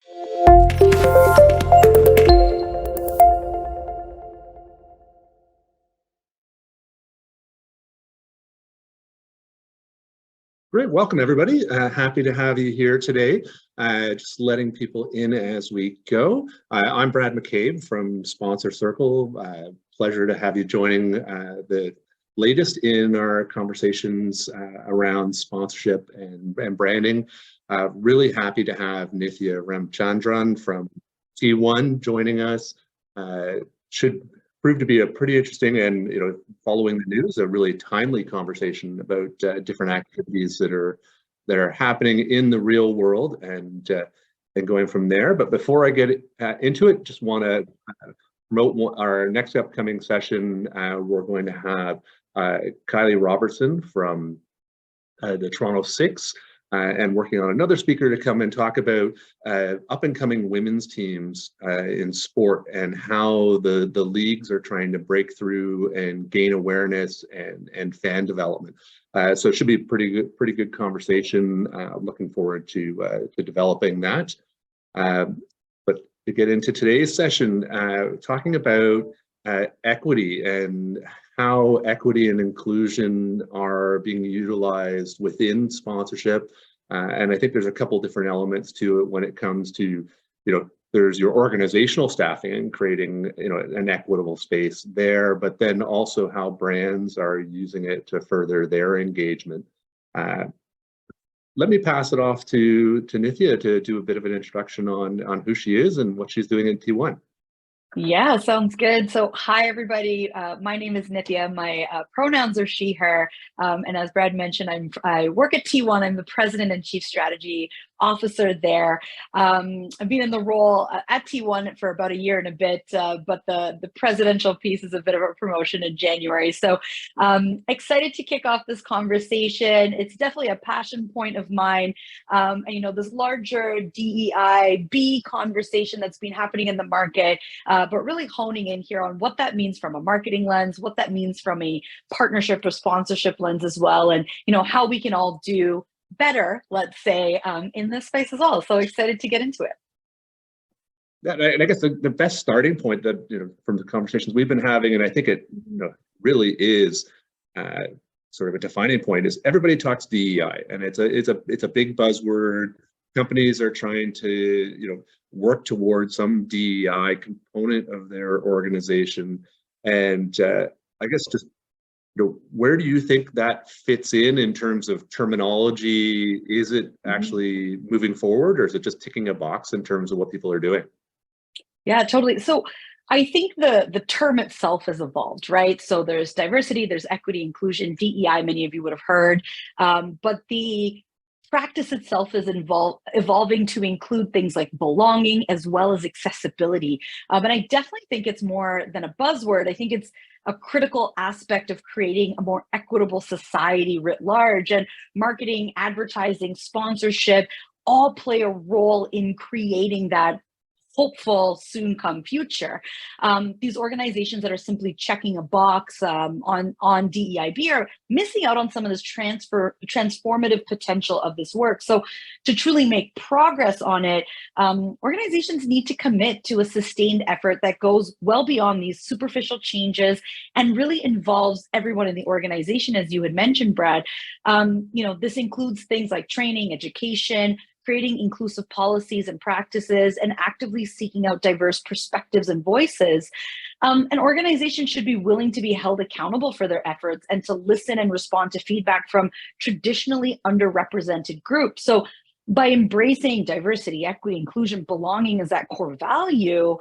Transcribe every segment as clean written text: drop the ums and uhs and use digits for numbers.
Great. Welcome, everybody. Happy to have you here today. Just letting people in as we go. I'm Brad McCabe from Sponsor Circle. Pleasure to have you joining the latest in our conversations around sponsorship and branding. Really happy to have Nithya Ramchandran from T1 joining us. Should proved to be a pretty interesting and, following the news, a really timely conversation about different activities that are happening in the real world and going from there. But before I get into it, just want to promote our next upcoming session. We're going to have Kylie Robertson from the Toronto Six. And working on another speaker to come and talk about up-and-coming women's teams in sport and how the leagues are trying to break through and gain awareness and fan development. So it should be a pretty good conversation. Looking forward to developing that. But to get into today's session, talking about equity and how equity and inclusion are being utilized within sponsorship. And I think there's a couple different elements to it when it comes to, there's your organizational staffing and creating, an equitable space there, but then also how brands are using it to further their engagement. Let me pass it off to Nithya to do a bit of an introduction on who she is and what she's doing in T1. Yeah, sounds good. So hi, everybody. My name is Nithya. My pronouns are she, her. And as Brad mentioned, I work at T1. I'm the president and chief strategy officer there. I've been in the role at T1 for about a year and a bit, but the presidential piece is a bit of a promotion in January. So excited to kick off this conversation. It's definitely a passion point of mine. And, this larger DEI-B conversation that's been happening in the market, but really honing in here on what that means from a marketing lens, what that means from a partnership or sponsorship lens as well, and how we can all do better, let's say, in this space as well. So excited to get into it. Yeah, and I guess the best starting point that from the conversations we've been having, and I think it really is sort of a defining point, is everybody talks DEI, and it's a big buzzword. Companies are trying to work towards some DEI component of their organization, and I guess just where do you think that fits in terms of terminology? Is it actually moving forward, or is it just ticking a box in terms of what people are doing? Yeah, totally. So I think the term itself has evolved, right? So there's diversity, there's equity, inclusion, DEI, many of you would have heard, but the practice itself is evolving to include things like belonging as well as accessibility. And I definitely think it's more than a buzzword. I think it's a critical aspect of creating a more equitable society writ large, and marketing, advertising, sponsorship all play a role in creating that hopeful soon come future. These organizations that are simply checking a box on DEIB are missing out on some of this transformative potential of this work. So to truly make progress on it, organizations need to commit to a sustained effort that goes well beyond these superficial changes and really involves everyone in the organization, as you had mentioned, Brad. This includes things like training, education, creating inclusive policies and practices, and actively seeking out diverse perspectives and voices. An organization should be willing to be held accountable for their efforts and to listen and respond to feedback from traditionally underrepresented groups. So by embracing diversity, equity, inclusion, belonging as that core value,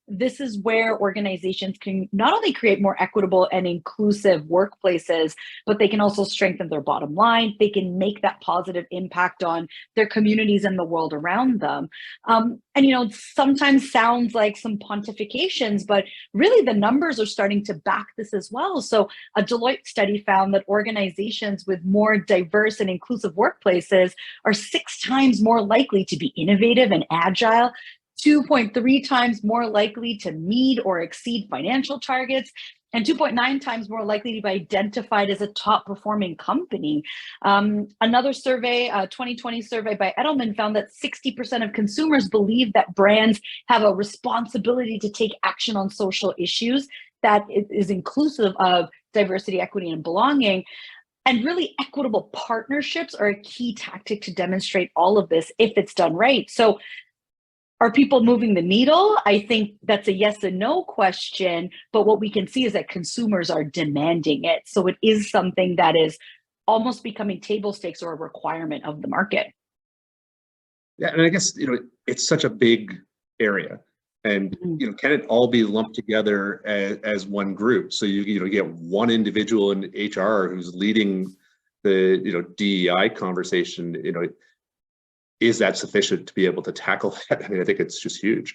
this is where organizations can not only create more equitable and inclusive workplaces, but they can also strengthen their bottom line. They can make that positive impact on their communities and the world around them. And sometimes sounds like some pontifications, but really the numbers are starting to back this as well. So a Deloitte study found that organizations with more diverse and inclusive workplaces are 6 times more likely to be innovative and agile, 2.3 times more likely to meet or exceed financial targets, and 2.9 times more likely to be identified as a top performing company. Another survey, a 2020 survey by Edelman, found that 60% of consumers believe that brands have a responsibility to take action on social issues that is inclusive of diversity, equity, and belonging. And really, equitable partnerships are a key tactic to demonstrate all of this if it's done right. So, are people moving the needle? I think that's a yes and no question, but what we can see is that consumers are demanding it. So it is something that is almost becoming table stakes or a requirement of the market. Yeah, and I guess, it's such a big area. And, can it all be lumped together as one group? So you get one individual in HR who's leading the, DEI conversation, is that sufficient to be able to tackle that? I mean, I think it's just huge.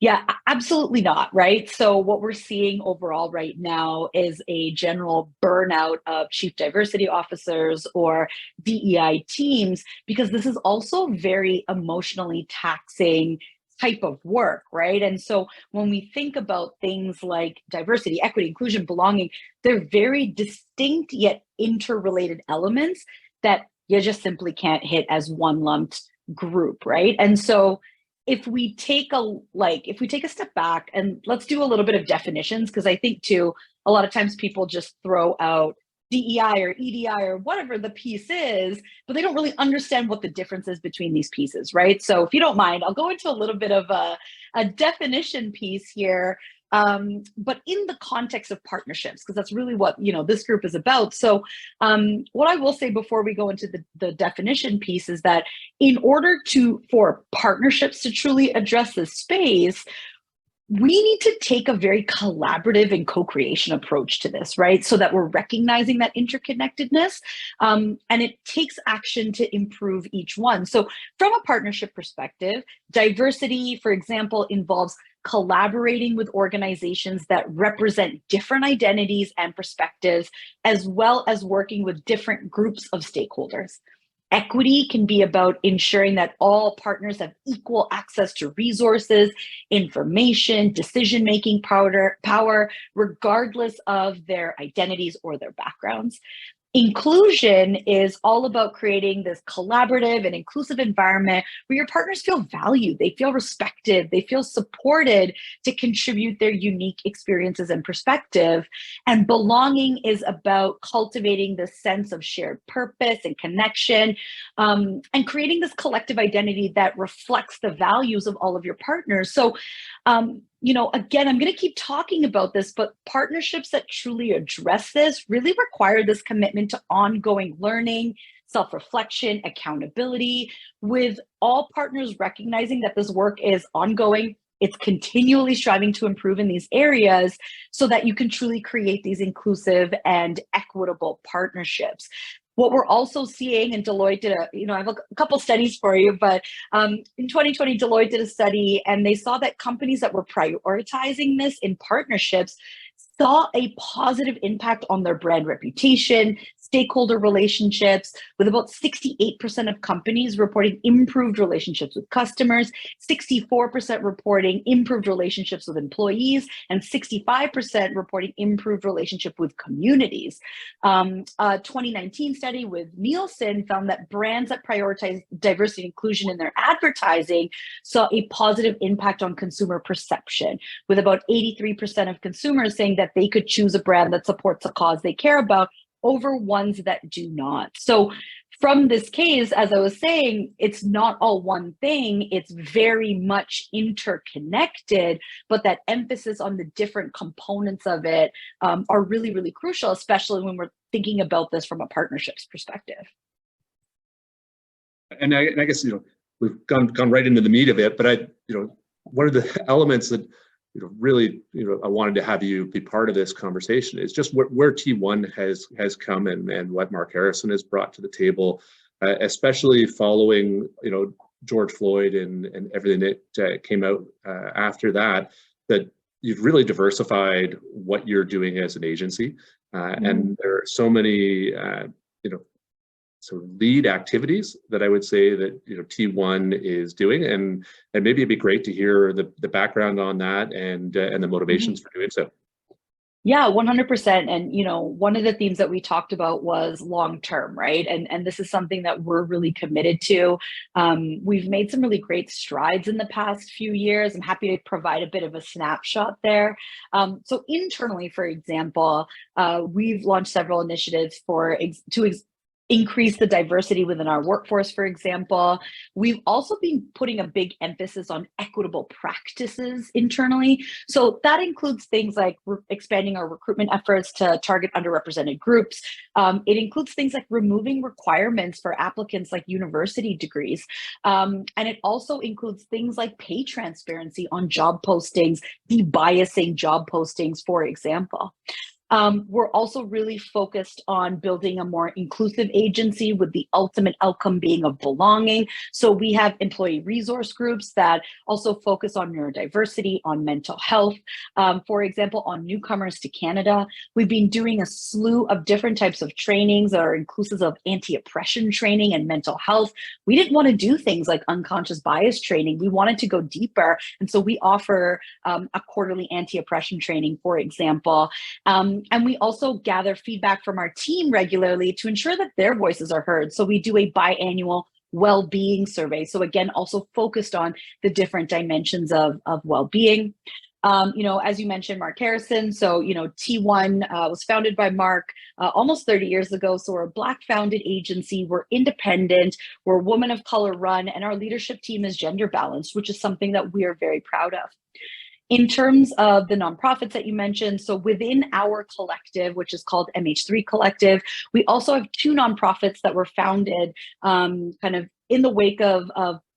Yeah, absolutely not, right? So what we're seeing overall right now is a general burnout of chief diversity officers or DEI teams, because this is also very emotionally taxing type of work, right? And so when we think about things like diversity, equity, inclusion, belonging, they're very distinct yet interrelated elements that you just simply can't hit as one lumped group, right? And so if we take a step back and let's do a little bit of definitions, because I think too, a lot of times people just throw out DEI or EDI or whatever the piece is, but they don't really understand what the difference is between these pieces, right? So if you don't mind, I'll go into a little bit of a definition piece here, but in the context of partnerships, because that's really what this group is about. So what I will say before we go into the definition piece is that in order for partnerships to truly address this space, we need to take a very collaborative and co-creation approach to this, right? So that we're recognizing that interconnectedness, and it takes action to improve each one. So from a partnership perspective, diversity, for example, involves collaborating with organizations that represent different identities and perspectives, as well as working with different groups of stakeholders. Equity can be about ensuring that all partners have equal access to resources, information, decision-making power, regardless of their identities or their backgrounds. Inclusion is all about creating this collaborative and inclusive environment where your partners feel valued, they feel respected, they feel supported to contribute their unique experiences and perspective. And belonging is about cultivating this sense of shared purpose and connection, and creating this collective identity that reflects the values of all of your partners. So, again, I'm going to keep talking about this, but partnerships that truly address this really require this commitment to ongoing learning, self-reflection, accountability, with all partners recognizing that this work is ongoing. It's continually striving to improve in these areas so that you can truly create these inclusive and equitable partnerships. What we're also seeing, and Deloitte did I have a couple studies for you, but in 2020, Deloitte did a study and they saw that companies that were prioritizing this in partnerships saw a positive impact on their brand reputation, stakeholder relationships, with about 68% of companies reporting improved relationships with customers, 64% reporting improved relationships with employees, and 65% reporting improved relationship with communities. A 2019 study with Nielsen found that brands that prioritize diversity and inclusion in their advertising saw a positive impact on consumer perception, with about 83% of consumers saying that they could choose a brand that supports a cause they care about over ones that do not. So from this case, as I was saying, it's not all one thing, it's very much interconnected, but that emphasis on the different components of it are really, really crucial, especially when we're thinking about this from a partnerships perspective. And I guess, we've gone right into the meat of it, but one of the elements that really, I wanted to have you be part of this conversation is just where T1 has come and what Mark Harrison has brought to the table, especially following, George Floyd and everything that came out after that you've really diversified what you're doing as an agency. And there are so many, sort of lead activities that I would say that T1 is doing, and maybe it'd be great to hear the background on that and the motivations for doing so. Yeah, 100%. And, one of the themes that we talked about was long term, right? And this is something that we're really committed to. We've made some really great strides in the past few years. I'm happy to provide a bit of a snapshot there. So internally, for example, we've launched several initiatives to increase the diversity within our workforce, for example. We've also been putting a big emphasis on equitable practices internally. So that includes things like expanding our recruitment efforts to target underrepresented groups. It includes things like removing requirements for applicants like university degrees. And it also includes things like pay transparency on job postings, debiasing job postings, for example. We're also really focused on building a more inclusive agency with the ultimate outcome being of belonging. So we have employee resource groups that also focus on neurodiversity, on mental health. For example, on newcomers to Canada, we've been doing a slew of different types of trainings that are inclusive of anti-oppression training and mental health. We didn't want to do things like unconscious bias training. We wanted to go deeper. And so we offer a quarterly anti-oppression training, for example. And we also gather feedback from our team regularly to ensure that their voices are heard. So we do a biannual well-being survey. So again, also focused on the different dimensions of well-being. As you mentioned, Mark Harrison. So, T1 was founded by Mark almost 30 years ago. So we're a Black founded agency. We're independent. We're women of color run, and our leadership team is gender balanced, which is something that we are very proud of. In terms of the nonprofits that you mentioned, so within our collective, which is called MH3 Collective, we also have two nonprofits that were founded kind of in the wake of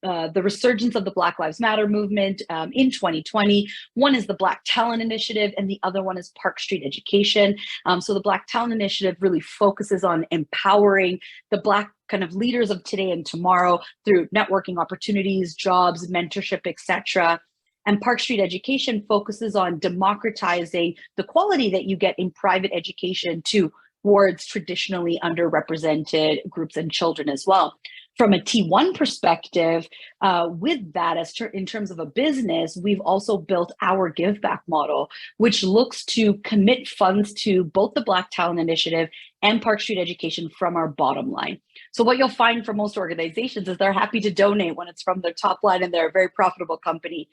the resurgence of the Black Lives Matter movement in 2020. One is the Black Talent Initiative, and the other one is Park Street Education. So the Black Talent Initiative really focuses on empowering the Black kind of leaders of today and tomorrow through networking opportunities, jobs, mentorship, etc. And Park Street Education focuses on democratizing the quality that you get in private education towards traditionally underrepresented groups and children as well. From a T1 perspective, with that, in terms of a business, we've also built our give back model, which looks to commit funds to both the Black Talent Initiative and Park Street Education from our bottom line. So what you'll find for most organizations is they're happy to donate when it's from their top line and they're a very profitable company.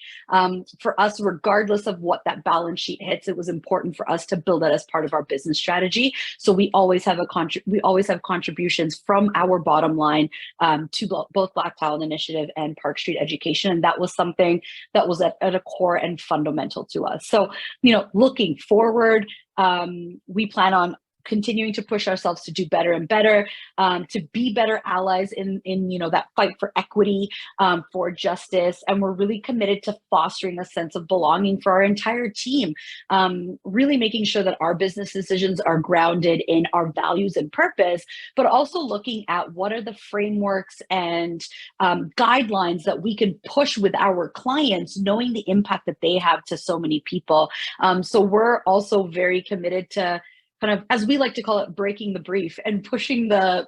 For us, regardless of what that balance sheet hits, it was important for us to build that as part of our business strategy. So we always have contributions from our bottom line to both Black Talent Initiative and Park Street Education. And that was something that was at a core and fundamental to us. So, looking forward, we plan on continuing to push ourselves to do better and better, to be better allies in that fight for equity, for justice. And we're really committed to fostering a sense of belonging for our entire team, really making sure that our business decisions are grounded in our values and purpose, but also looking at what are the frameworks and guidelines that we can push with our clients, knowing the impact that they have to so many people. So we're also very committed to kind of, as we like to call it, breaking the brief and pushing the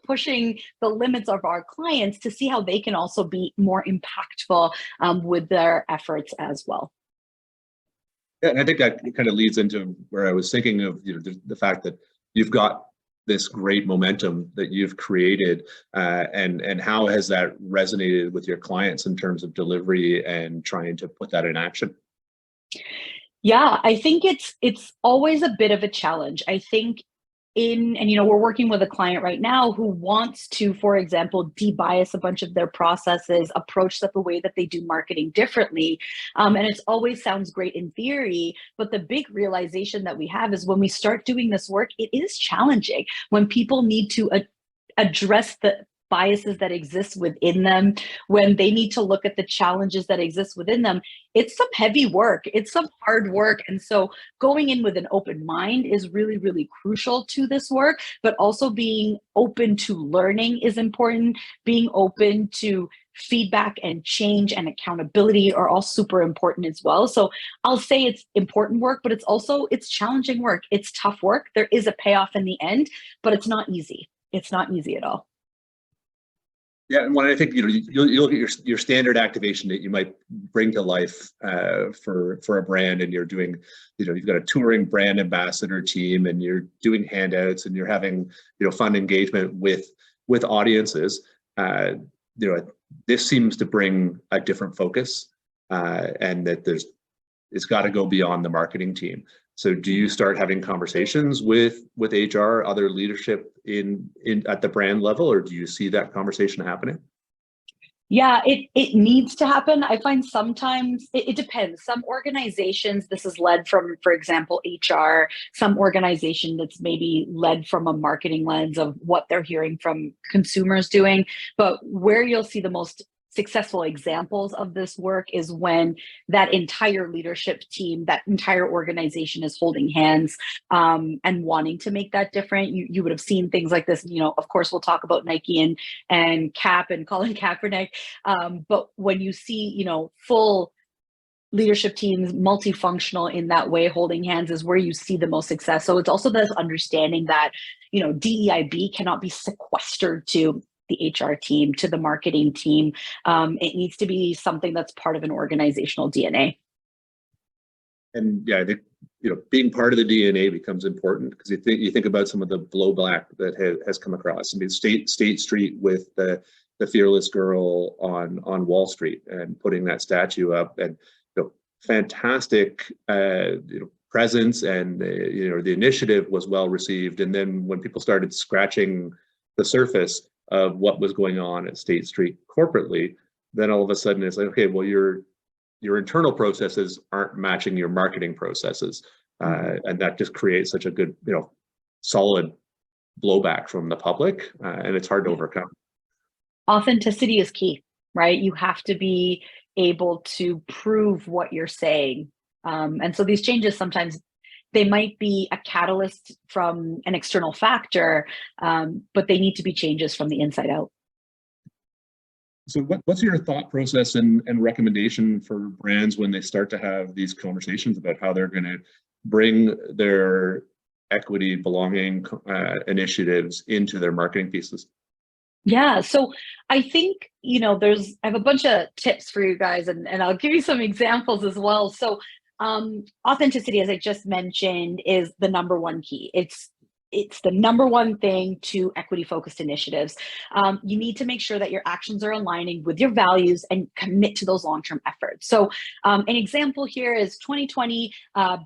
limits of our clients to see how they can also be more impactful with their efforts as well. Yeah, and I think that kind of leads into where I was thinking of the fact that you've got this great momentum that you've created, and how has that resonated with your clients in terms of delivery and trying to put that in action? Yeah, I think it's always a bit of a challenge. I think we're working with a client right now who wants to, for example, debias a bunch of their processes, approach the way that they do marketing differently. And it always sounds great in theory, but the big realization that we have is when we start doing this work, it is challenging when people need to address the biases that exist within them, when they need to look at the challenges that exist within them. It's some heavy work, it's some hard work. And so going in with an open mind is really, really crucial to this work, but also being open to learning is important. Being open to feedback and change and accountability are all super important as well. So I'll say it's important work, but it's challenging work. It's tough work. There is a payoff in the end, but it's not easy. It's not easy at all. Yeah, and when I think you look at your standard activation that you might bring to life for a brand, and you're doing, you've got a touring brand ambassador team, and you're doing handouts, and you're having fun engagement with audiences. This seems to bring a different focus, and that it's got to go beyond the marketing team. So do you start having conversations with HR, other leadership in at the brand level, or do you see that conversation happening? Yeah, it needs to happen. I find sometimes it depends. Some organizations, this is led from, for example, HR, some organization that's maybe led from a marketing lens of what they're hearing from consumers doing. But where you'll see the most successful examples of this work is when that entire leadership team, that entire organization is holding hands and wanting to make that different. You would have seen things like this. Of course, we'll talk about Nike and Cap and Colin Kaepernick. But when you see, full leadership teams, multifunctional in that way, holding hands is where you see the most success. So it's also this understanding that, DEIB cannot be sequestered to the HR team, to the marketing team. It needs to be something that's part of an organizational DNA. And yeah, I think being part of the DNA becomes important, because you think about some of the blowback that has come across. I mean, State Street with the fearless girl on Wall Street, and putting that statue up, and fantastic presence, and the initiative was well received. And then when people started scratching the surface of what was going on at State Street corporately, then all of a sudden it's like, okay, well, your internal processes aren't matching your marketing processes, and that just creates such a good, solid blowback from the public, and it's hard to overcome. Authenticity is key, right? You have to be able to prove what you're saying, and so these changes sometimes they might be a catalyst from an external factor, but they need to be changes from the inside out. So what's your thought process and recommendation for brands when they start to have these conversations about how they're going to bring their equity, belonging initiatives into their marketing pieces? Yeah, so I think, I have a bunch of tips for you guys, and I'll give you some examples as well. So authenticity, as I just mentioned, is the number one key. It's the number one thing to equity focused initiatives. You need to make sure that your actions are aligning with your values and commit to those long-term efforts. So an example here is 2020,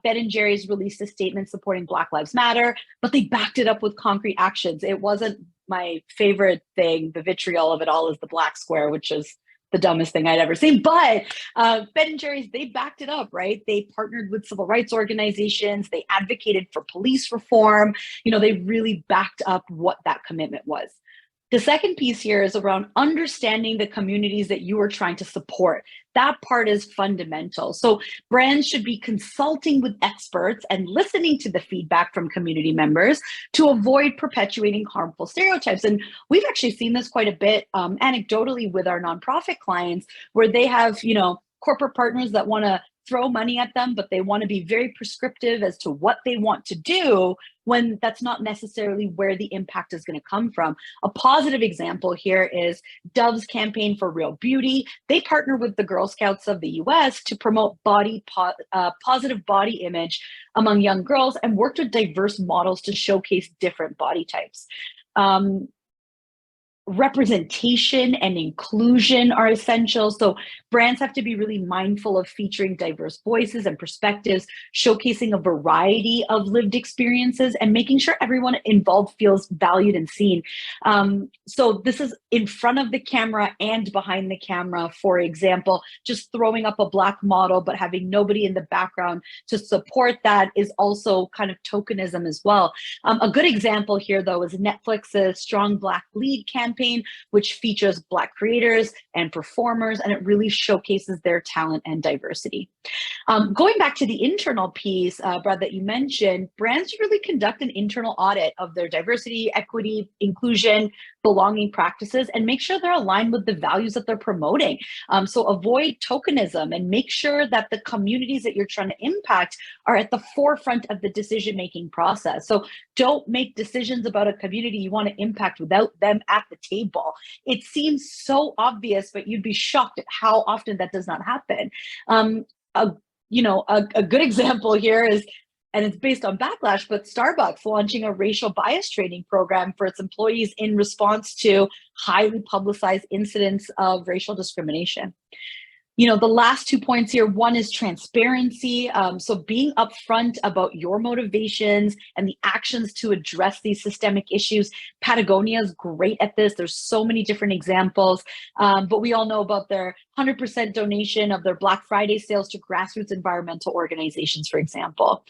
Ben & Jerry's released a statement supporting Black Lives Matter, but they backed it up with concrete actions. It wasn't my favorite thing. The vitriol of it all is the black square, which is the dumbest thing I'd ever seen. But Ben & Jerry's, they backed it up, right? They partnered with civil rights organizations. They advocated for police reform. They really backed up what that commitment was. The second piece here is around understanding the communities that you are trying to support. That part is fundamental. So brands should be consulting with experts and listening to the feedback from community members to avoid perpetuating harmful stereotypes. And we've actually seen this quite a bit anecdotally with our nonprofit clients, where they have, corporate partners that want to throw money at them, but they want to be very prescriptive as to what they want to do, when that's not necessarily where the impact is going to come from. A positive example here is Dove's campaign for Real Beauty. They partner with the Girl Scouts of the US to promote positive body image among young girls, and worked with diverse models to showcase different body types. Representation and inclusion are essential. So brands have to be really mindful of featuring diverse voices and perspectives, showcasing a variety of lived experiences, and making sure everyone involved feels valued and seen. So this is in front of the camera and behind the camera. For example, just throwing up a black model but having nobody in the background to support that is also kind of tokenism as well. A good example here, though, is Netflix's Strong Black Lead campaign, which features Black creators and performers, and it really showcases their talent and diversity. Going back to the internal piece, Brad, that you mentioned, brands really conduct an internal audit of their diversity, equity, inclusion, belonging practices, and make sure they're aligned with the values that they're promoting. So avoid tokenism and make sure that the communities that you're trying to impact are at the forefront of the decision-making process. So don't make decisions about a community you want to impact without them at the table. It seems so obvious, but you'd be shocked at how often that does not happen. A, a good example here is, and it's based on backlash, but Starbucks launching a racial bias training program for its employees in response to highly publicized incidents of racial discrimination. The last 2 points here, one is transparency. So being upfront about your motivations and the actions to address these systemic issues. Patagonia is great at this. There's so many different examples, but we all know about their 100% donation of their Black Friday sales to grassroots environmental organizations, for example.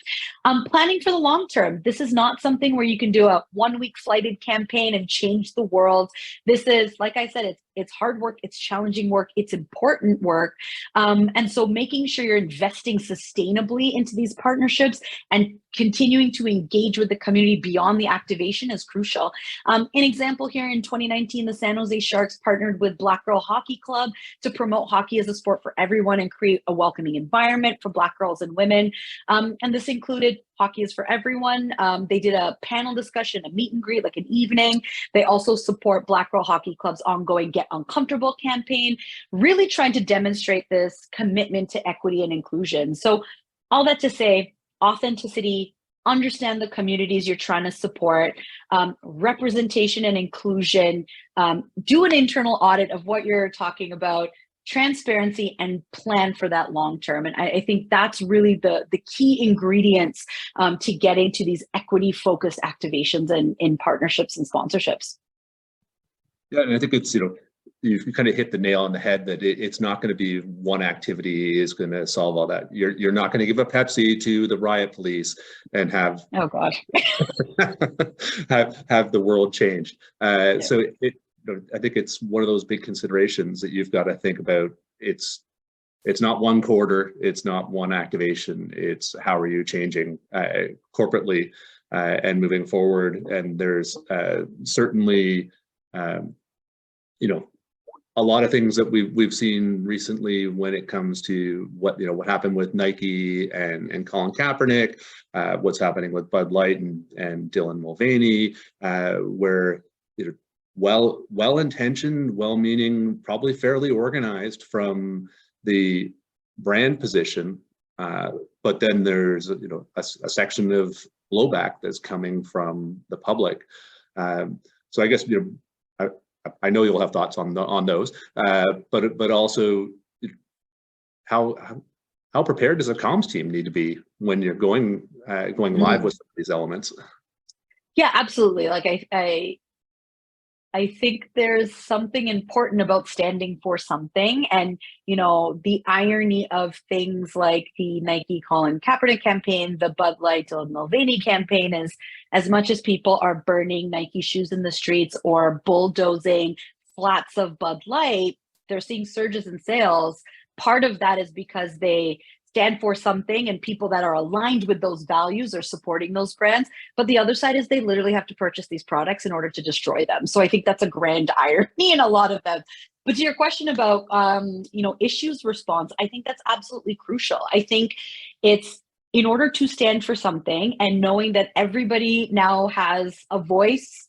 Planning for the long term. This is not something where you can do a 1 week flighted campaign and change the world. This is, like I said, it's hard work, it's challenging work, it's important work. And so making sure you're investing sustainably into these partnerships and continuing to engage with the community beyond the activation is crucial. An example here, in 2019, the San Jose Sharks partnered with Black Girl Hockey Club to promote hockey as a sport for everyone and create a welcoming environment for Black girls and women. And this included Hockey is for Everyone. They did a panel discussion, a meet and greet, like an evening. They also support Black Girl Hockey Club's ongoing Get Uncomfortable campaign, really trying to demonstrate this commitment to equity and inclusion. So all that to say, authenticity, understand the communities you're trying to support, representation and inclusion, do an internal audit of what you're talking about, transparency, and plan for that long term. And I think that's really the key ingredients to getting to these equity focused activations and in partnerships and sponsorships. Yeah, and I think it's, you kind of hit the nail on the head that it's not going to be one activity is going to solve all that. You're not going to give a Pepsi to the riot police and have oh god have the world change. Yeah. So I think it's one of those big considerations that you've got to think about. It's not one quarter, it's not one activation. It's how are you changing corporately and moving forward. And there's certainly a lot of things that we've seen recently when it comes to what happened with Nike and Colin Kaepernick, what's happening with Bud Light and Dylan Mulvaney, where well-intentioned, well-meaning, probably fairly organized from the brand position, but then there's a section of blowback that's coming from the public. So I guess I know you'll have thoughts on those, but also how prepared does a comms team need to be when you're going live with some of these elements? Yeah, absolutely. Like I think there's something important about standing for something. And, the irony of things like the Nike Colin Kaepernick campaign, the Bud Light Dylan Mulvaney campaign is, as much as people are burning Nike shoes in the streets or bulldozing flats of Bud Light, they're seeing surges in sales. Part of that is because they stand for something and people that are aligned with those values are supporting those brands. But the other side is they literally have to purchase these products in order to destroy them. So I think that's a grand irony in a lot of them. But to your question about, issues response, I think that's absolutely crucial. I think it's in order to stand for something and knowing that everybody now has a voice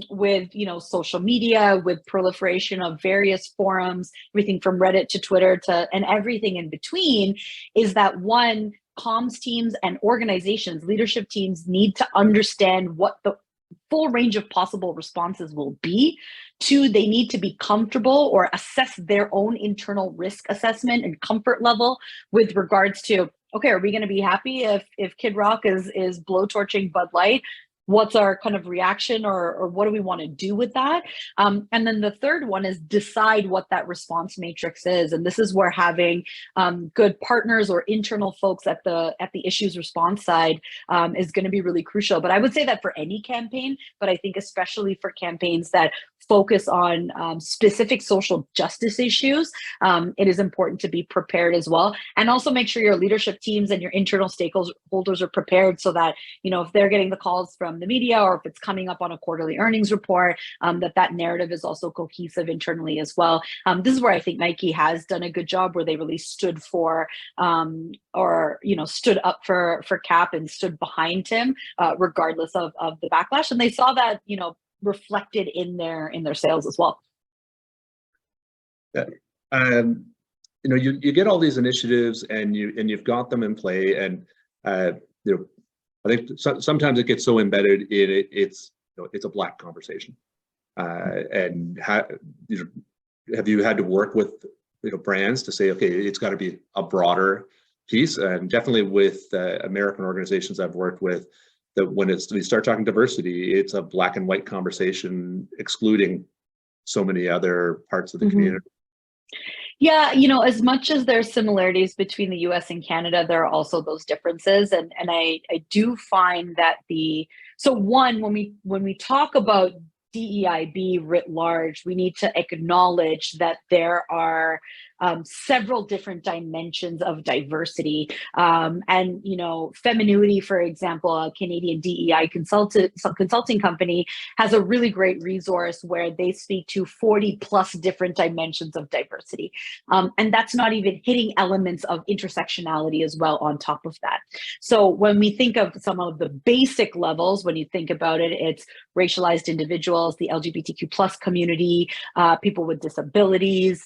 with social media, with proliferation of various forums, everything from Reddit to Twitter and everything in between, is that one, comms teams and organizations, leadership teams need to understand what the full range of possible responses will be. Two, they need to be comfortable or assess their own internal risk assessment and comfort level with regards to, okay, are we going to be happy if Kid Rock is blowtorching Bud Light? What's our kind of reaction or what do we want to do with that? And then the third one is decide what that response matrix is. And this is where having good partners or internal folks at the issues response side is going to be really crucial. But I would say that for any campaign, but I think especially for campaigns that focus on specific social justice issues, it is important to be prepared as well. And also make sure your leadership teams and your internal stakeholders are prepared so that, if they're getting the calls from the media or if it's coming up on a quarterly earnings report, that narrative is also cohesive internally as well. This is where I think Nike has done a good job, where they really stood for stood up for Cap and stood behind him regardless of the backlash. And they saw that, reflected in their sales as well. Yeah. You get all these initiatives and you've got them in play, and I think sometimes it gets so embedded in it, it's a black conversation. And have you had to work with brands to say, okay, it's got to be a broader piece? And definitely with American organizations I've worked with, that when we start talking diversity, it's a black and white conversation, excluding so many other parts of the community. Yeah, as much as there's similarities between the US and Canada, there are also those differences. And I do find that one, when we talk about DEIB writ large, we need to acknowledge that there are several different dimensions of diversity. And, Feminuity, for example, a Canadian DEI consulting company, has a really great resource where they speak to 40 plus different dimensions of diversity. And that's not even hitting elements of intersectionality as well on top of that. So when we think of some of the basic levels, when you think about it, it's racialized individuals, the LGBTQ plus community, people with disabilities,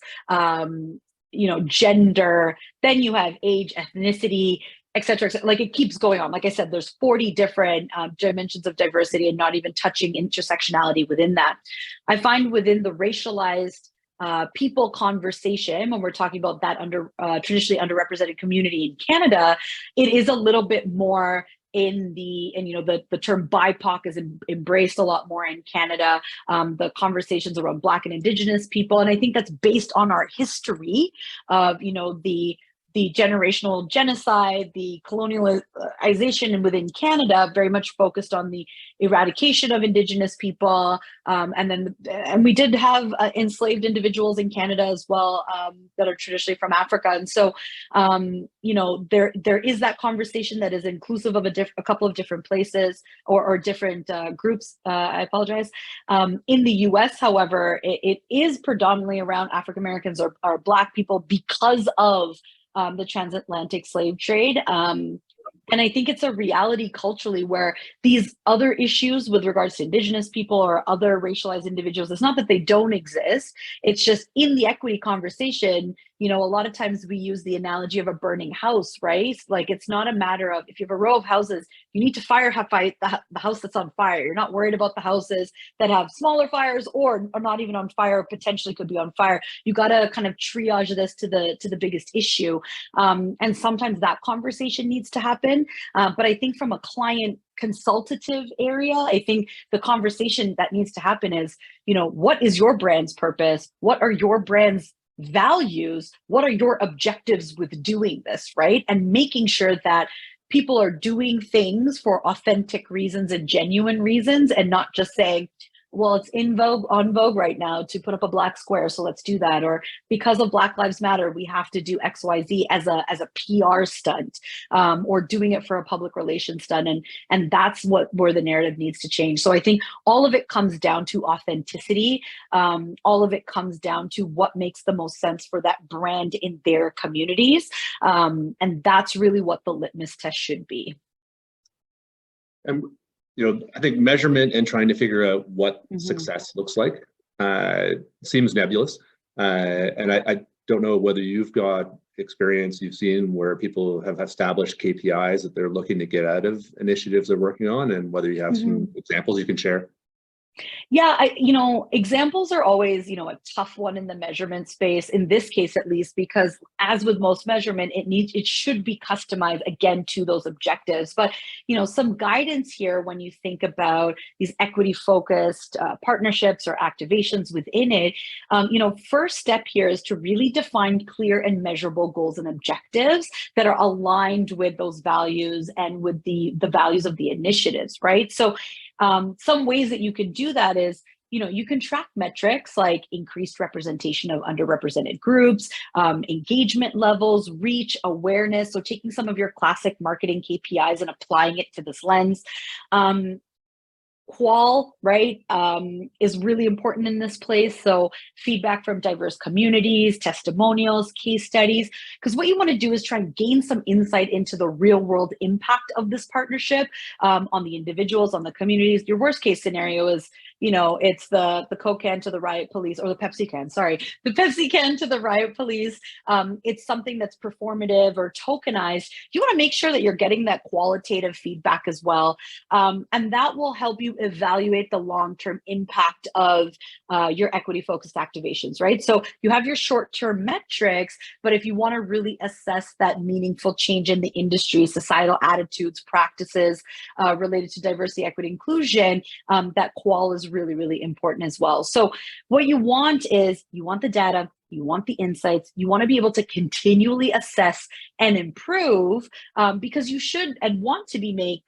gender, then you have age, ethnicity, et cetera, et cetera. Like, it keeps going on. Like I said, there's 40 different dimensions of diversity, and not even touching intersectionality within that. I find within the racialized people conversation, when we're talking about that traditionally underrepresented community in Canada, it is a little bit more the term BIPOC is embraced a lot more in Canada. The conversations around Black and Indigenous people, and I think that's based on our history of the generational genocide, the colonialization within Canada, very much focused on the eradication of Indigenous people, and we did have enslaved individuals in Canada as well, that are traditionally from Africa, and so there is that conversation that is inclusive of a couple of different places or different groups. I apologize. In the U.S., however, it is predominantly around African Americans or Black people because of the transatlantic slave trade. And I think it's a reality culturally where these other issues with regards to Indigenous people or other racialized individuals, it's not that they don't exist. It's just in the equity conversation, a lot of times we use the analogy of a burning house, right? Like, it's not a matter of, if you have a row of houses, you need to fight the house that's on fire. You're not worried about the houses that have smaller fires or are not even on fire, potentially could be on fire. You got to kind of triage this to the biggest issue. And sometimes that conversation needs to happen. But I think from a client consultative area, I think the conversation that needs to happen is, what is your brand's purpose? What are your brand's values? What are your objectives with doing this, right? And making sure that people are doing things for authentic reasons and genuine reasons, and not just saying, well, it's on vogue right now to put up a black square, so let's do that. Or because of Black Lives Matter, we have to do XYZ as a PR stunt, or doing it for a public relations stunt. And that's where the narrative needs to change. So I think all of it comes down to authenticity. All of it comes down to what makes the most sense for that brand in their communities. And that's really what the litmus test should be. And I think measurement and trying to figure out what success looks like seems nebulous. And I don't know whether you've got experience you've seen where people have established KPIs that they're looking to get out of initiatives they're working on, and whether you have some examples you can share. Yeah, examples are always, a tough one in the measurement space, in this case at least, because as with most measurement, it should be customized again to those objectives. But, some guidance here when you think about these equity focused partnerships or activations within it, first step here is to really define clear and measurable goals and objectives that are aligned with those values and with the values of the initiatives, right? So some ways that you can do that is, you can track metrics like increased representation of underrepresented groups, engagement levels, reach, awareness. So taking some of your classic marketing KPIs and applying it to this lens. Qual, right, is really important in this place. So feedback from diverse communities, testimonials, case studies, because what you want to do is try and gain some insight into the real world impact of this partnership on the individuals, on the communities. Your worst case scenario is, it's the Coke can to the riot police, or the Pepsi can, sorry, the Pepsi can to the riot police. It's something that's performative or tokenized. You want to make sure that you're getting that qualitative feedback as well. And that will help you evaluate the long-term impact of your equity-focused activations, right? So you have your short-term metrics, but if you want to really assess that meaningful change in the industry, societal attitudes, practices related to diversity, equity, inclusion, that qual is really, really important as well. So what you want is, you want the data, you want the insights, you want to be able to continually assess and improve, because you should and want to make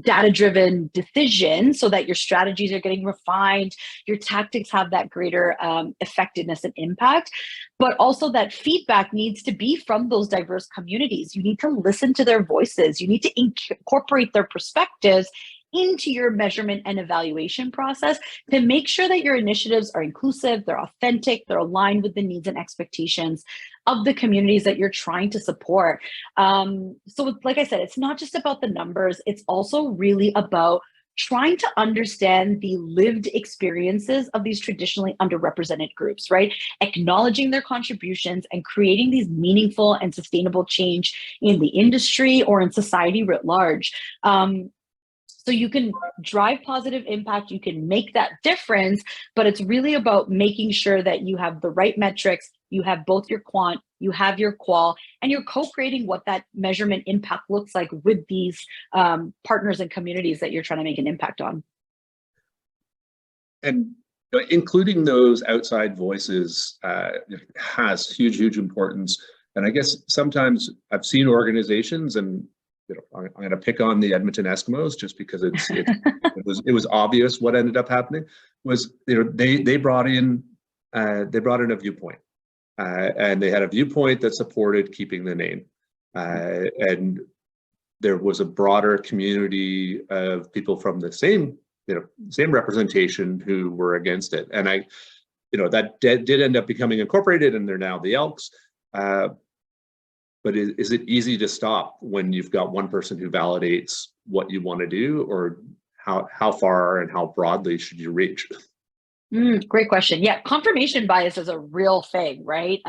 data-driven decisions so that your strategies are getting refined, your tactics have that greater effectiveness and impact. But also that feedback needs to be from those diverse communities. You need to listen to their voices. You need to incorporate their perspectives into your measurement and evaluation process to make sure that your initiatives are inclusive, they're authentic, they're aligned with the needs and expectations of the communities that you're trying to support. So like I said, it's not just about the numbers, it's also really about trying to understand the lived experiences of these traditionally underrepresented groups, right? Acknowledging their contributions and creating these meaningful and sustainable change in the industry or in society writ large. So you can drive positive impact, you can make that difference, but it's really about making sure that you have the right metrics, you have both your quant, you have your qual, and you're co-creating what that measurement impact looks like with these partners and communities that you're trying to make an impact on. And including those outside voices has huge importance. And I guess sometimes I've seen organizations, and I'm going to pick on the Edmonton Eskimos just because it was obvious what ended up happening. Was they brought in a viewpoint, and they had a viewpoint that supported keeping the name, and there was a broader community of people from the same representation who were against it, and that did end up becoming incorporated, and they're now the Elks. But is it easy to stop when you've got one person who validates what you want to do, or how far and how broadly should you reach? Great question. Yeah, confirmation bias is a real thing, right?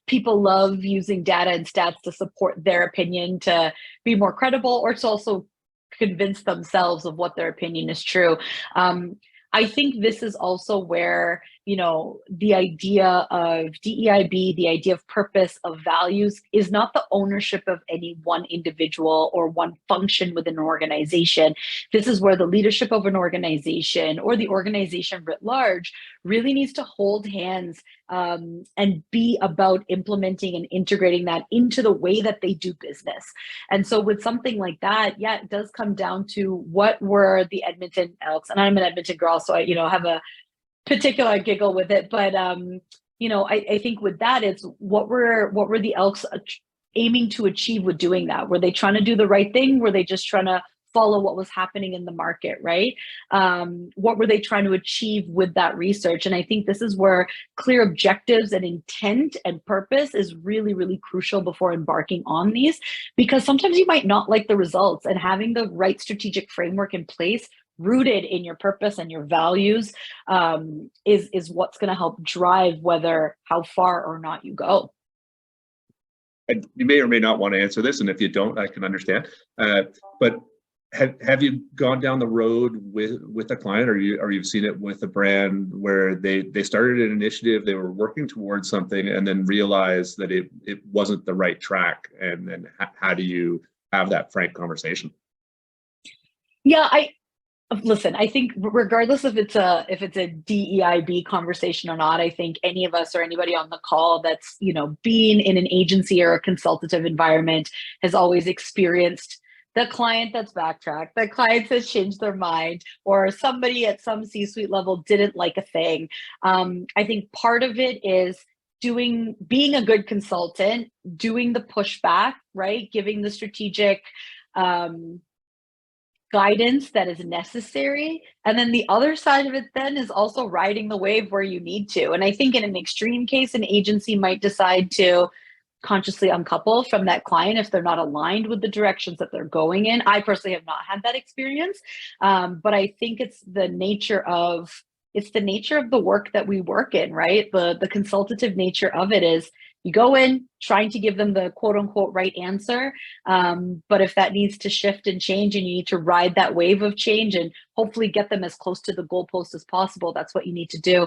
People love using data and stats to support their opinion, to be more credible, or to also convince themselves of what their opinion is true. I think this is also where, the idea of DEIB, the idea of purpose, of values, is not the ownership of any one individual or one function within an organization. This is where the leadership of an organization, or the organization writ large, really needs to hold hands and be about implementing and integrating that into the way that they do business. And so with something like that, yeah, it does come down to what were the Edmonton Elks, and I'm an Edmonton girl, so I, have a particular giggle with it, but I think with that, it's what were the Elks aiming to achieve with doing that? Were they trying to do the right thing? Were they just trying to follow what was happening in the market, right? What were they trying to achieve with that research? And I think this is where clear objectives and intent and purpose is really, really crucial before embarking on these, because sometimes you might not like the results, and having the right strategic framework in place, rooted in your purpose and your values, is what's going to help drive how far or not you go. And you may or may not want to answer this, and if you don't, I can understand. But have you gone down the road with a client, or you've seen it with a brand where they started an initiative, they were working towards something, and then realized that it wasn't the right track, and then how do you have that frank conversation? Yeah, listen, I think regardless if it's a DEIB conversation or not, I think any of us or anybody on the call that's, being in an agency or a consultative environment has always experienced the client that's backtracked, the client that's changed their mind, or somebody at some C-suite level didn't like a thing. I think part of it is being a good consultant, doing the pushback, right? Giving the strategic guidance that is necessary. And then the other side of it then is also riding the wave where you need to. And I think in an extreme case, an agency might decide to consciously uncouple from that client if they're not aligned with the directions that they're going in. I personally have not had that experience, but I think it's the nature of the work that we work in, right? The consultative nature of it is you go in trying to give them the quote unquote right answer. But if that needs to shift and change and you need to ride that wave of change and hopefully get them as close to the goalpost as possible, that's what you need to do.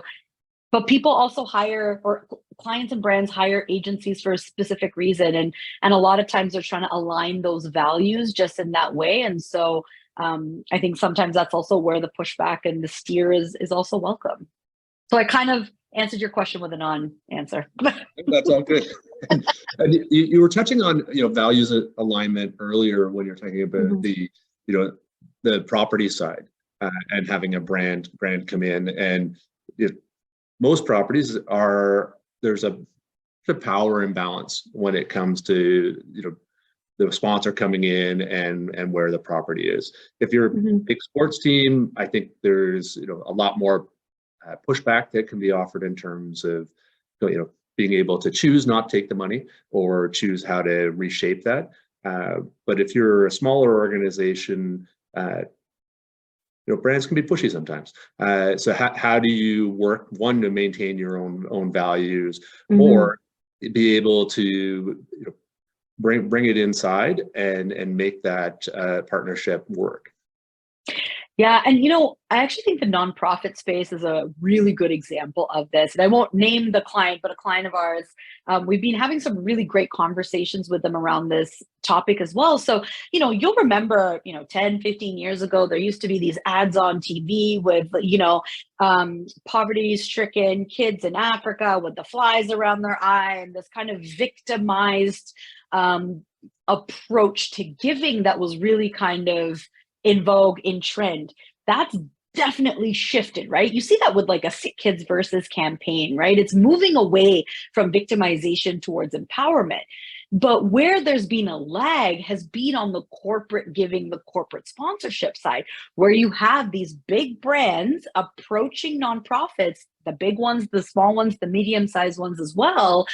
But people also hire, or clients and brands hire agencies for a specific reason. And a lot of times they're trying to align those values just in that way. And so I think sometimes that's also where the pushback and the steer is also welcome. So I kind of answered your question with a non-answer. That's all good. And you were touching on, values alignment earlier when you're talking about the property side and having a brand come in, and most properties there's a power imbalance when it comes to the sponsor coming in and where the property is. If you're a big sports team, I think there's a lot more pushback that can be offered in terms of being able to choose not to take the money or choose how to reshape that. But if you're a smaller organization, brands can be pushy sometimes. So how do you work, one, to maintain your own values, or be able to bring it inside and make that partnership work? Yeah. And, I actually think the nonprofit space is a really good example of this. And I won't name the client, but a client of ours, we've been having some really great conversations with them around this topic as well. So, you'll remember, 10, 15 years ago, there used to be these ads on TV with, poverty-stricken kids in Africa with the flies around their eye and this kind of victimized approach to giving that was really kind of in vogue, in trend. That's definitely shifted, right? You see that with like a Sick Kids Versus campaign, right? It's moving away from victimization towards empowerment. But where there's been a lag has been on the corporate giving, the corporate sponsorship side, where you have these big brands approaching nonprofits, the big ones, the small ones, the medium-sized ones as well,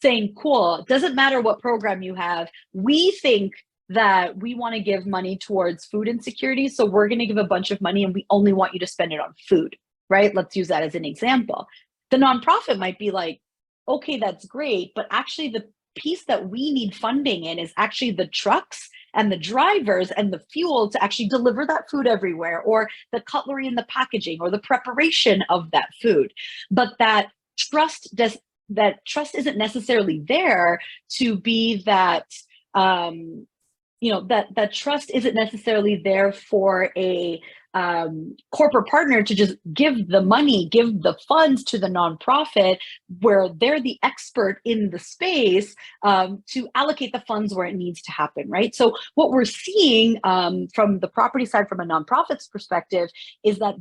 saying, cool, it doesn't matter what program you have. We think that we want to give money towards food insecurity. So we're going to give a bunch of money and we only want you to spend it on food, right? Let's use that as an example. The nonprofit might be like, okay, that's great. But actually the piece that we need funding in is actually the trucks and the drivers and the fuel to actually deliver that food everywhere, or the cutlery and the packaging or the preparation of that food. But that trust isn't necessarily there to be that, that trust isn't necessarily there for a corporate partner to just give the money, give the funds to the nonprofit where they're the expert in the space to allocate the funds where it needs to happen, right? So what we're seeing from the property side, from a nonprofit's perspective, is that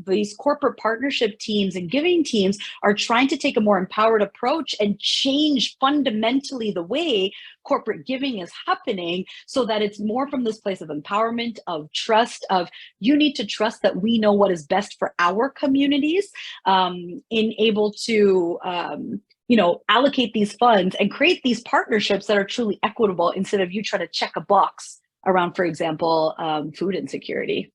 these corporate partnership teams and giving teams are trying to take a more empowered approach and change fundamentally the way corporate giving is happening, so that it's more from this place of empowerment, of trust, of you need to trust that we know what is best for our communities, in able to allocate these funds and create these partnerships that are truly equitable, instead of you trying to check a box around, for example, food insecurity.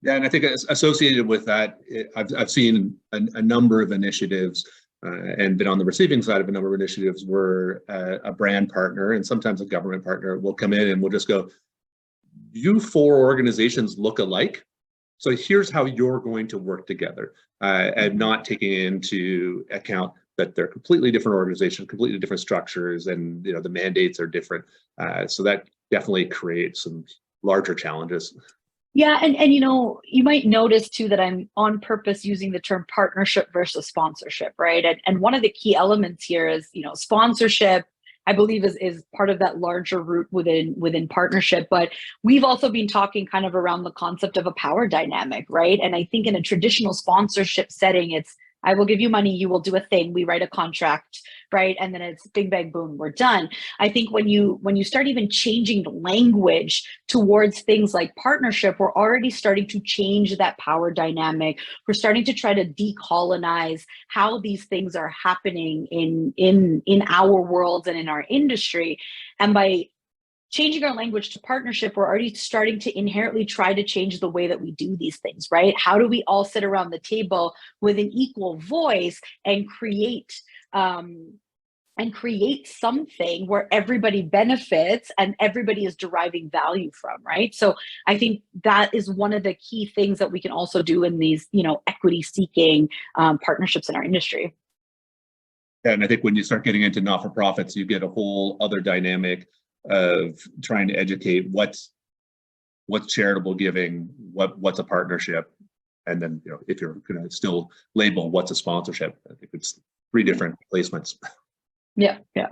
Yeah, and I think associated with that, I've seen a number of initiatives and been on the receiving side of a number of initiatives where a brand partner and sometimes a government partner will come in and will just go, you four organizations look alike, so here's how you're going to work together, and not taking into account that they're completely different organizations, completely different structures, and the mandates are different. So that definitely creates some larger challenges. Yeah, and you might notice too that I'm on purpose using the term partnership versus sponsorship, right? And one of the key elements here is, sponsorship, I believe is part of that larger root within partnership. But we've also been talking kind of around the concept of a power dynamic, right? And I think in a traditional sponsorship setting, it's I will give you money, you will do a thing, we write a contract, right? And then it's bing, bang, boom, we're done. I think when you start even changing the language towards things like partnership, we're already starting to change that power dynamic. We're starting to try to decolonize how these things are happening in our worlds and in our industry. And by changing our language to partnership, we're already starting to inherently try to change the way that we do these things, right? How do we all sit around the table with an equal voice and create something where everybody benefits and everybody is deriving value from, right? So I think that is one of the key things that we can also do in these, equity seeking partnerships in our industry. Yeah, and I think when you start getting into not-for-profits, you get a whole other dynamic of trying to educate what's charitable giving, what's a partnership, and then if you're going to still label what's a sponsorship. I think it's 3 different placements. Yeah. You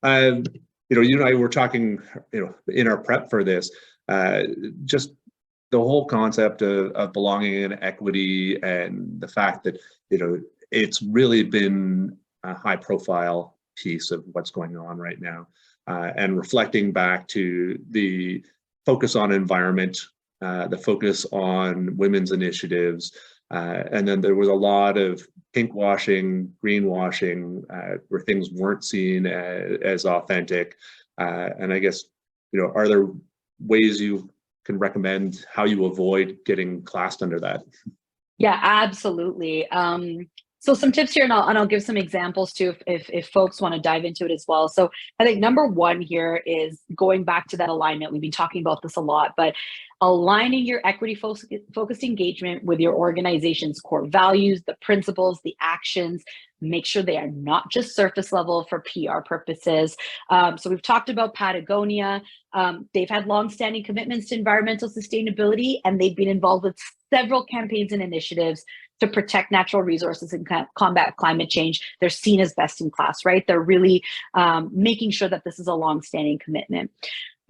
and I were talking, in our prep for this, just the whole concept of belonging and equity, and the fact that it's really been a high-profile piece of what's going on right now. And reflecting back to the focus on environment, the focus on women's initiatives, and then there was a lot of pinkwashing, greenwashing, where things weren't seen as authentic. And I guess, are there ways you can recommend how you avoid getting classed under that? Yeah, absolutely. So some tips here, and I'll give some examples too, if folks want to dive into it as well. So I think number one here is going back to that alignment. We've been talking about this a lot, but aligning your equity focused engagement with your organization's core values, the principles, the actions. Make sure they are not just surface level for PR purposes. So we've talked about Patagonia. They've had longstanding commitments to environmental sustainability, and they've been involved with several campaigns and initiatives to protect natural resources and combat climate change. They're seen as best in class, right? They're really making sure that this is a longstanding commitment.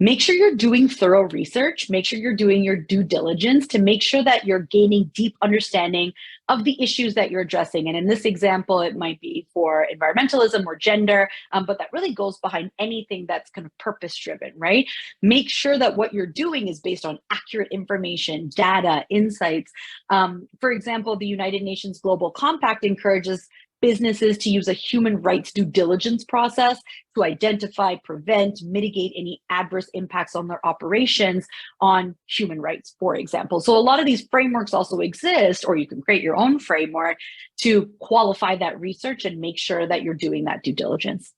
Make sure you're doing thorough research. Make sure you're doing your due diligence to make sure that you're gaining deep understanding of the issues that you're addressing. And in this example, it might be for environmentalism or gender, but that really goes behind anything that's kind of purpose-driven, right? Make sure that what you're doing is based on accurate information, data, insights. For example, the United Nations Global Compact encourages businesses to use a human rights due diligence process to identify, prevent, mitigate any adverse impacts on their operations on human rights, for example. So a lot of these frameworks also exist, or you can create your own framework to qualify that research and make sure that you're doing that due diligence.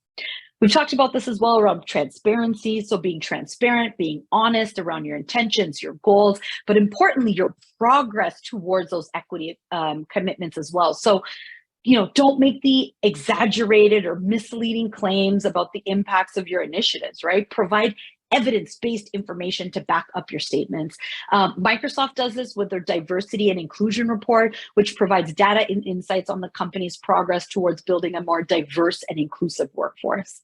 We've talked about this as well around transparency. So being transparent, being honest around your intentions, your goals, but importantly, your progress towards those equity commitments as well. So don't make the exaggerated or misleading claims about the impacts of your initiatives, right? Provide evidence-based information to back up your statements. Microsoft does this with their diversity and inclusion report, which provides data and insights on the company's progress towards building a more diverse and inclusive workforce.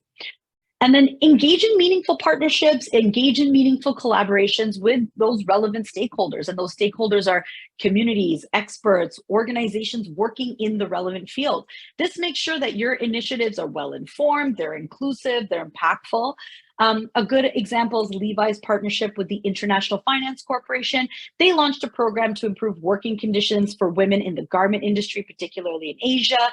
And then engage in meaningful partnerships, engage in meaningful collaborations with those relevant stakeholders. And those stakeholders are communities, experts, organizations working in the relevant field. This makes sure that your initiatives are well-informed, they're inclusive, they're impactful. A good example is Levi's partnership with the International Finance Corporation. They launched a program to improve working conditions for women in the garment industry, particularly in Asia,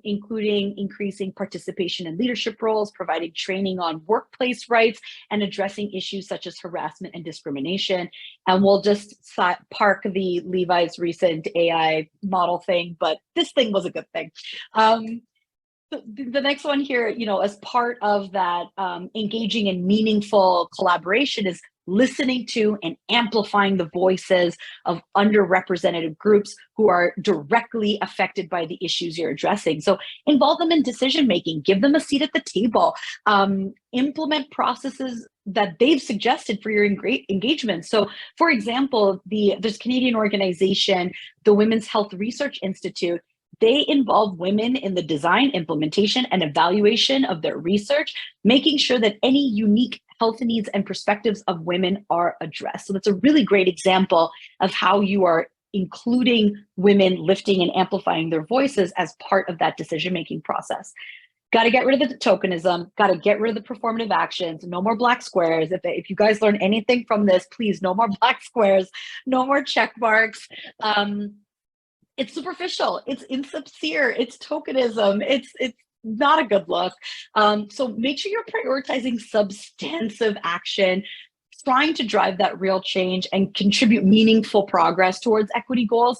including increasing participation in leadership roles, providing training on workplace rights, and addressing issues such as harassment and discrimination. And we'll just park the Levi's recent AI model thing, but this thing was a good thing. The next one here, as part of that engaging in meaningful collaboration is listening to and amplifying the voices of underrepresented groups who are directly affected by the issues you're addressing. So involve them in decision-making, give them a seat at the table, implement processes that they've suggested for your engagement. So for example, there's a Canadian organization, the Women's Health Research Institute. They involve women in the design, implementation, and evaluation of their research, making sure that any unique health needs and perspectives of women are addressed. So that's a really great example of how you are including women lifting and amplifying their voices as part of that decision-making process. Got to get rid of the tokenism, got to get rid of the performative actions, no more black squares. If you guys learn anything from this, please, no more black squares, no more check marks. It's superficial, it's insincere, it's tokenism, it's not a good look. So make sure you're prioritizing substantive action, trying to drive that real change and contribute meaningful progress towards equity goals.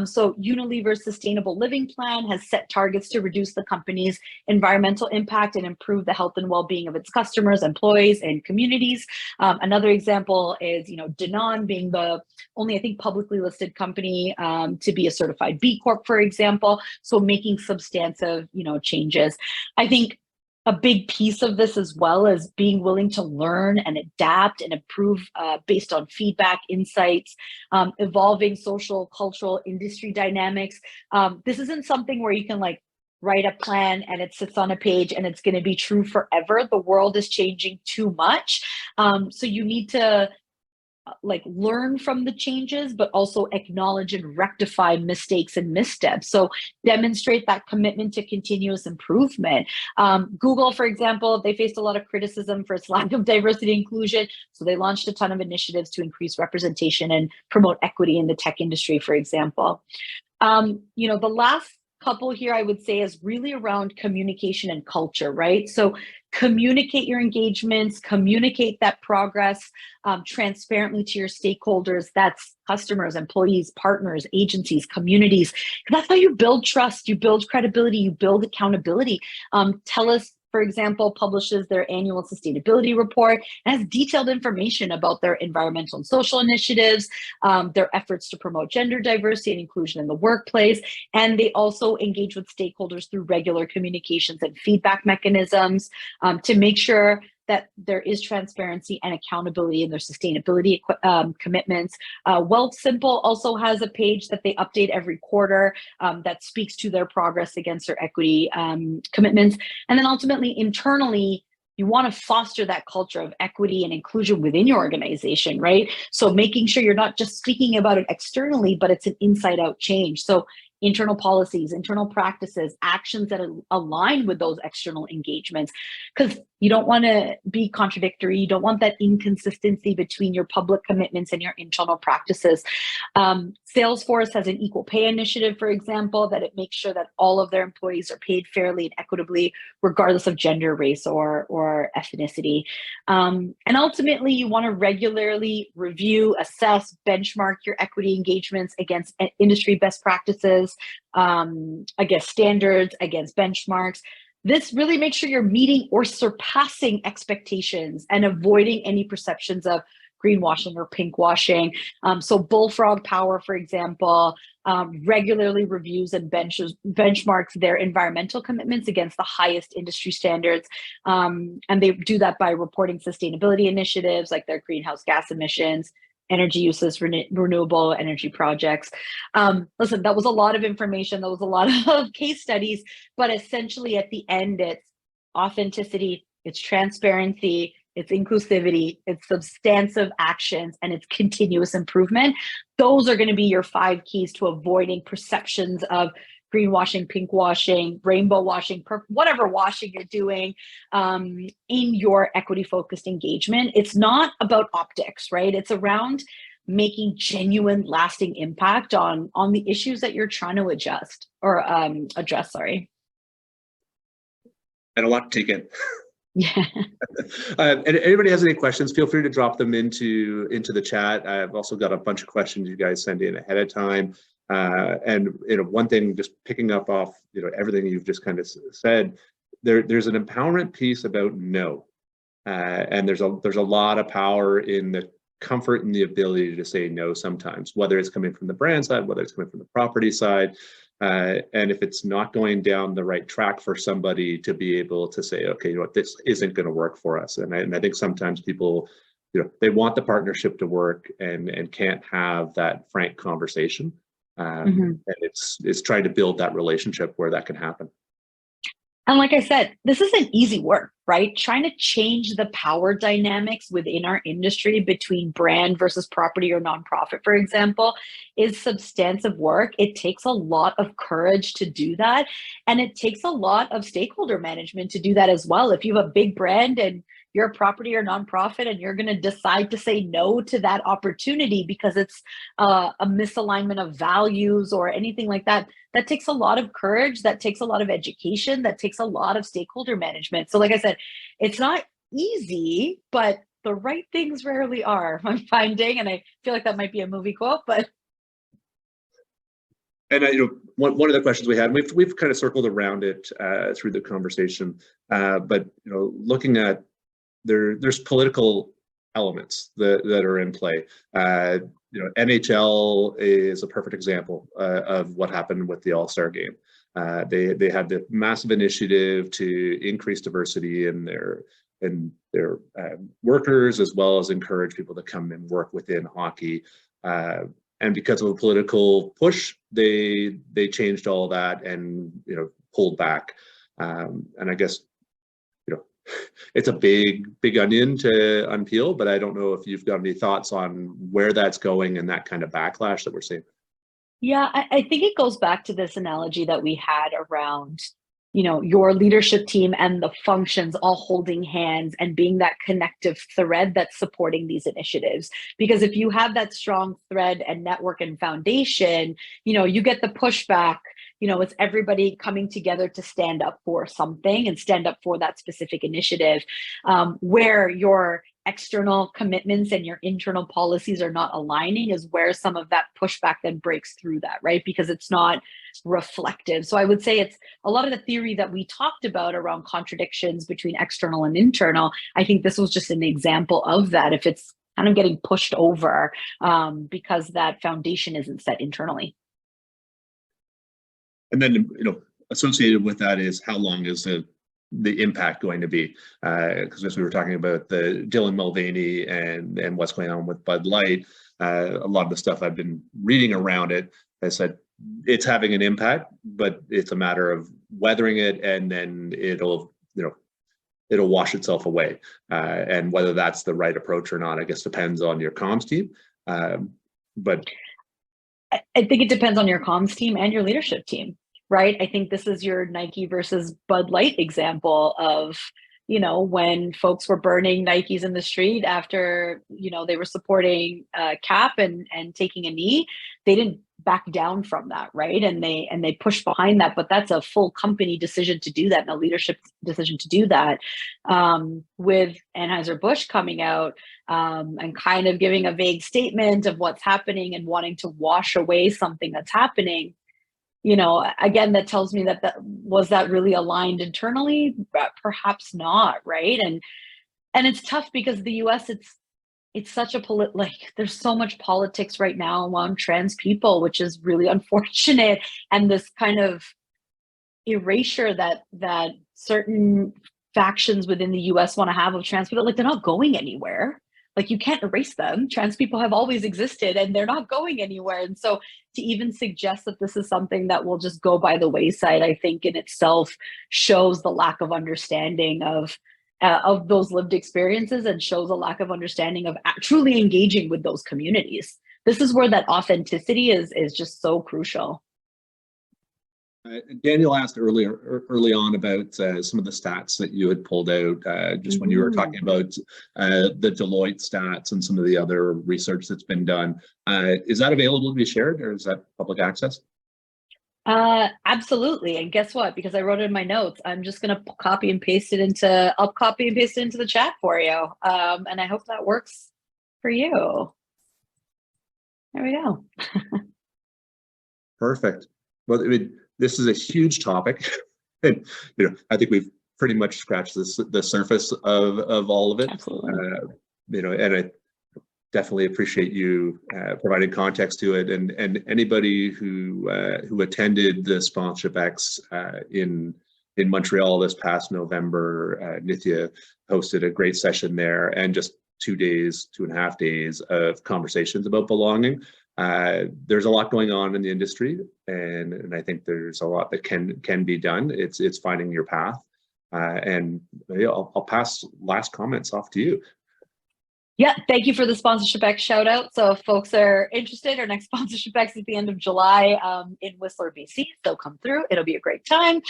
So Unilever's Sustainable Living Plan has set targets to reduce the company's environmental impact and improve the health and well-being of its customers, employees, and communities. Another example is, Danone being the only, I think, publicly listed company to be a certified B Corp, for example. So making substantive, changes. I think a big piece of this as well is being willing to learn and adapt and improve based on feedback, insights, evolving social, cultural, industry dynamics. This isn't something where you can write a plan and it sits on a page and it's going to be true forever. The world is changing too much. So you need to learn from the changes, but also acknowledge and rectify mistakes and missteps. So demonstrate that commitment to continuous improvement. Google, for example, they faced a lot of criticism for its lack of diversity and inclusion. So they launched a ton of initiatives to increase representation and promote equity in the tech industry, for example. The last couple here I would say is really around communication and culture, right? So communicate your engagements, communicate that progress transparently to your stakeholders. That's customers, employees, partners, agencies, communities. That's how you build trust, you build credibility, you build accountability. TELUS, for example, publishes their annual sustainability report and has detailed information about their environmental and social initiatives, their efforts to promote gender diversity and inclusion in the workplace. And they also engage with stakeholders through regular communications and feedback mechanisms to make sure that there is transparency and accountability in their sustainability commitments. Wealthsimple also has a page that they update every quarter that speaks to their progress against their equity commitments. And then ultimately, internally, you want to foster that culture of equity and inclusion within your organization, right? So making sure you're not just speaking about it externally, but it's an inside out change. So internal policies, internal practices, actions that align with those external engagements, because you don't want to be contradictory. You don't want that inconsistency between your public commitments and your internal practices. Salesforce has an equal pay initiative, for example, that it makes sure that all of their employees are paid fairly and equitably, regardless of gender, race, or ethnicity. And ultimately, you want to regularly review, assess, benchmark your equity engagements against industry best practices, against standards, against benchmarks. This really makes sure you're meeting or surpassing expectations and avoiding any perceptions of greenwashing or pinkwashing. So Bullfrog Power, for example, regularly reviews and benchmarks their environmental commitments against the highest industry standards. And they do that by reporting sustainability initiatives like their greenhouse gas emissions, energy uses, renewable energy projects. Listen, that was a lot of information. That was a lot of case studies, but essentially at the end, it's authenticity, it's transparency, it's inclusivity, it's substantive actions, and it's continuous improvement. Those are going to be your 5 keys to avoiding perceptions of greenwashing, pinkwashing, rainbow washing, whatever washing you're doing in your equity-focused engagement. It's not about optics, right? It's around making genuine, lasting impact on the issues that you're trying to address. Sorry. And a lot to take in. Yeah. And anybody has any questions, feel free to drop them into the chat. I've also got a bunch of questions you guys send in ahead of time. And one thing, just picking up off everything you've just kind of said, there's an empowerment piece about no, and there's a lot of power in the comfort and the ability to say no sometimes, whether it's coming from the brand side, whether it's coming from the property side. And if it's not going down the right track for somebody to be able to say, okay, this isn't going to work for us. And I think sometimes people, they want the partnership to work and can't have that frank conversation. And it's trying to build that relationship where that can happen. And like I said, this isn't easy work, right? Trying to change the power dynamics within our industry between brand versus property or nonprofit, for example, is substantive work. It takes a lot of courage to do that. And it takes a lot of stakeholder management to do that as well. If you have a big brand and you're a property or nonprofit and you're going to decide to say no to that opportunity because it's a misalignment of values or anything like that, that takes a lot of courage, that takes a lot of education, that takes a lot of stakeholder management. So like I said, it's not easy, but the right things rarely are, I'm finding. And I feel like that might be a movie quote, but And one of the questions we had, we've kind of circled around it through the conversation, but looking at there's political elements that are in play. NHL is a perfect example of what happened with the All-Star game. They had the massive initiative to increase diversity in their workers, as well as encourage people to come and work within hockey. And because of a political push, they changed all that and pulled back. And I guess it's a big onion to unpeel, but I don't know if you've got any thoughts on where that's going and that kind of backlash that we're seeing. yeah, I think it goes back to this analogy that we had around, your leadership team and the functions all holding hands and being that connective thread that's supporting these initiatives. Because if you have that strong thread and network and foundation, you get the pushback. It's everybody coming together to stand up for something and stand up for that specific initiative, where your external commitments and your internal policies are not aligning is where some of that pushback then breaks through that, right? Because it's not reflective. So I would say it's a lot of the theory that we talked about around contradictions between external and internal. I think this was just an example of that. If it's kind of getting pushed over because that foundation isn't set internally. And then, associated with that is how long is the impact going to be? Because as we were talking about the Dylan Mulvaney and what's going on with Bud Light, a lot of the stuff I've been reading around it has said it's having an impact, but it's a matter of weathering it, and then it'll wash itself away. And whether that's the right approach or not, I guess depends on your comms team. But I think it depends on your comms team and your leadership team, right? I think this is your Nike versus Bud Light example of, when folks were burning Nikes in the street after, they were supporting Cap and taking a knee, they didn't back down from that, right? And they pushed behind that, but that's a full company decision to do that and a leadership decision to do that. With Anheuser-Busch coming out and kind of giving a vague statement of what's happening and wanting to wash away something that's happening, again, that tells me that was that really aligned internally? Perhaps not, right? And it's tough because the US, it's such a there's so much politics right now among trans people, which is really unfortunate. And this kind of erasure that certain factions within the US want to have of trans people, they're not going anywhere. You can't erase them. Trans people have always existed and they're not going anywhere. And so to even suggest that this is something that will just go by the wayside, I think in itself shows the lack of understanding of those lived experiences, and shows a lack of understanding of truly engaging with those communities. This is where that authenticity is just so crucial. Daniel asked early on about some of the stats that you had pulled out just when you were talking about the Deloitte stats and some of the other research that's been done. Is that available to be shared, or is that public access? Absolutely. And guess what? Because I wrote it in my notes, I'm just going to copy and paste it into the chat for you. And I hope that works for you. There we go. Perfect. Well, this is a huge topic, and I think we've pretty much scratched the surface of all of it. Absolutely. And I definitely appreciate you providing context to it. And anybody who attended the Sponsorship X in Montreal this past November, Nithya hosted a great session there, and just 2.5 days of conversations about belonging. There's a lot going on in the industry, and I think there's a lot that can be done. It's finding your path. And I'll pass last comments off to you. Yeah, thank you for the sponsorship X shout out. So if folks are interested, our next sponsorship X at the end of July in Whistler, BC. So come through. It'll be a great time.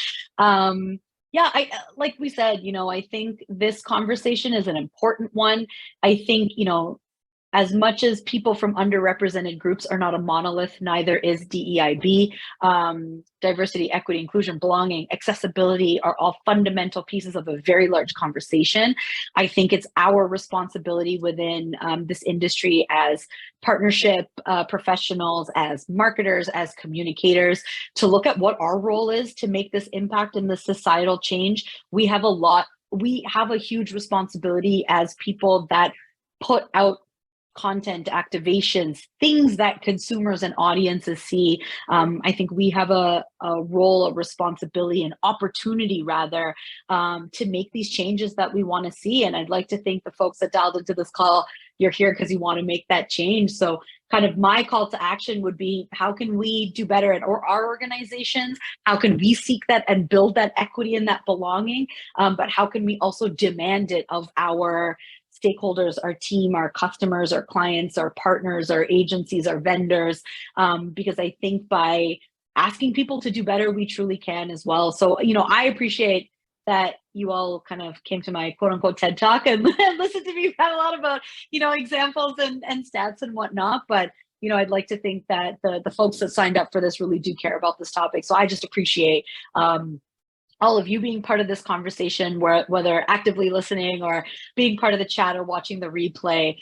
Yeah, like we said, I think this conversation is an important one. I think, as much as people from underrepresented groups are not a monolith, neither is DEIB. Diversity, equity, inclusion, belonging, accessibility are all fundamental pieces of a very large conversation. I think it's our responsibility within this industry as partnership professionals, as marketers, as communicators, to look at what our role is to make this impact in the societal change. We have a huge responsibility as people that put out content, activations, things that consumers and audiences see. I think we have a role, a responsibility, an opportunity rather, to make these changes that we want to see. And I'd like to thank the folks that dialed into this call. You're here because you want to make that change. So kind of my call to action would be, how can we do better at our organizations? How can we seek that and build that equity and that belonging? But how can we also demand it of our stakeholders, our team, our customers, our clients, our partners, our agencies, our vendors, because I think by asking people to do better, we truly can as well. So, I appreciate that you all kind of came to my quote unquote TED Talk and listened to me about a lot about, examples and stats and whatnot. But, I'd like to think that the folks that signed up for this really do care about this topic. So I just appreciate all of you being part of this conversation, whether actively listening or being part of the chat or watching the replay.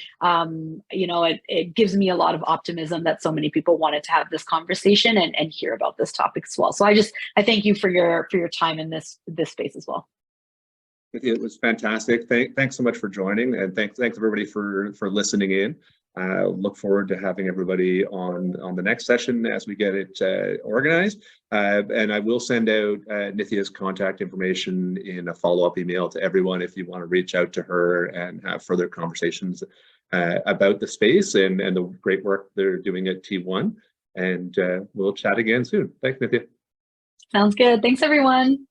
It gives me a lot of optimism that so many people wanted to have this conversation and hear about this topic as well. So I thank you for your time in this space as well. It was fantastic. Thanks so much for joining, and thanks everybody for listening in. Look forward to having everybody on the next session as we get it organized. And I will send out Nithya's contact information in a follow-up email to everyone if you want to reach out to her and have further conversations about the space and the great work they're doing at T1. And we'll chat again soon. Thanks, Nithya. Sounds good. Thanks, everyone.